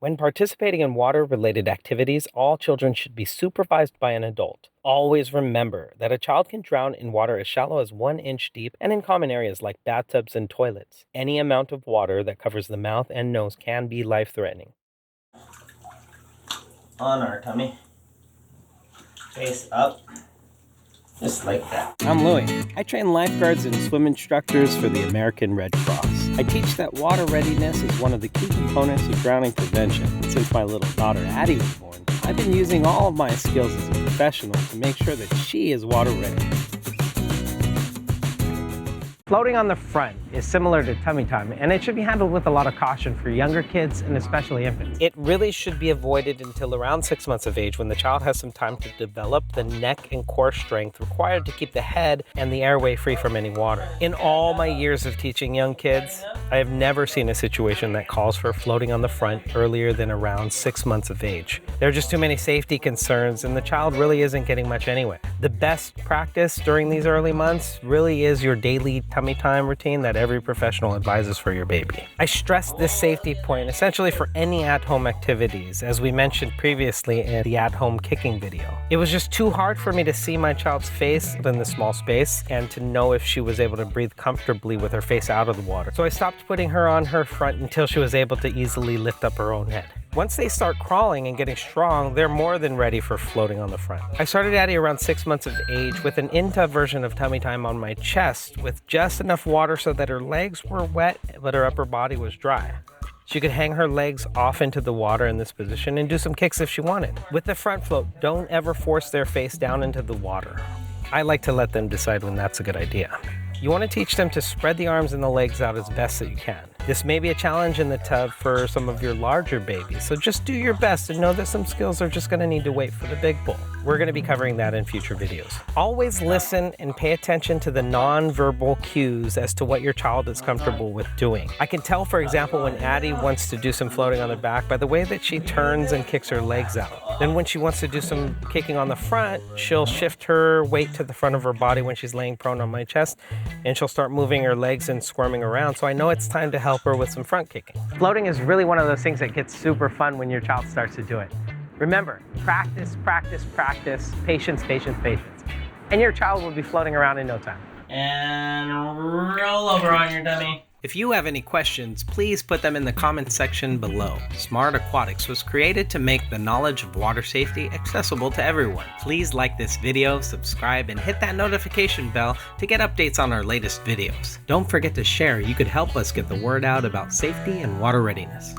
When participating in water-related activities, all children should be supervised by an adult. Always remember that a child can drown in water as shallow as 1 inch deep and in common areas like bathtubs and toilets. Any amount of water that covers the mouth and nose can be life-threatening. On our tummy, face up, just like that. I'm Louie. I train lifeguards and swim instructors for the American Red Cross. I teach that water readiness is one of the key components of drowning prevention. Since my little daughter Addie was born, I've been using all of my skills as a professional to make sure that she is water ready. Floating on the front is similar to tummy time, and it should be handled with a lot of caution for younger kids and especially infants. It really should be avoided until around 6 months of age, when the child has some time to develop the neck and core strength required to keep the head and the airway free from any water. In all my years of teaching young kids, I have never seen a situation that calls for floating on the front earlier than around 6 months of age. There are just too many safety concerns, and the child really isn't getting much anyway. The best practice during these early months really is your daily tummy time routine that every professional advises for your baby. I stress this safety point essentially for any at-home activities, as we mentioned previously in the at-home kicking video. It was just too hard for me to see my child's face in the small space and to know if she was able to breathe comfortably with her face out of the water. So I stopped putting her on her front until she was able to easily lift up her own head. Once they start crawling and getting strong, they're more than ready for floating on the front. I started Addie around 6 months of age with an in-tub version of tummy time on my chest with just enough water so that her legs were wet but her upper body was dry. She could hang her legs off into the water in this position and do some kicks if she wanted. With the front float, don't ever force their face down into the water. I like to let them decide when that's a good idea. You want to teach them to spread the arms and the legs out as best that you can. This may be a challenge in the tub for some of your larger babies, so just do your best and know that some skills are just going to need to wait for the big pull. We're going to be covering that in future videos. Always listen and pay attention to the non-verbal cues as to what your child is comfortable with doing. I can tell, for example, when Addie wants to do some floating on the back by the way that she turns and kicks her legs out. Then when she wants to do some kicking on the front, she'll shift her weight to the front of her body when she's laying prone on my chest, and she'll start moving her legs and squirming around, so I know it's time to help her with some front kicking. Floating is really one of those things that gets super fun when your child starts to do it. Remember, practice, practice, practice, patience, patience, patience. And your child will be floating around in no time. And roll over on your dummy. If you have any questions, please put them in the comments section below. Smart Aquatics was created to make the knowledge of water safety accessible to everyone. Please like this video, subscribe, and hit that notification bell to get updates on our latest videos. Don't forget to share. You could help us get the word out about safety and water readiness.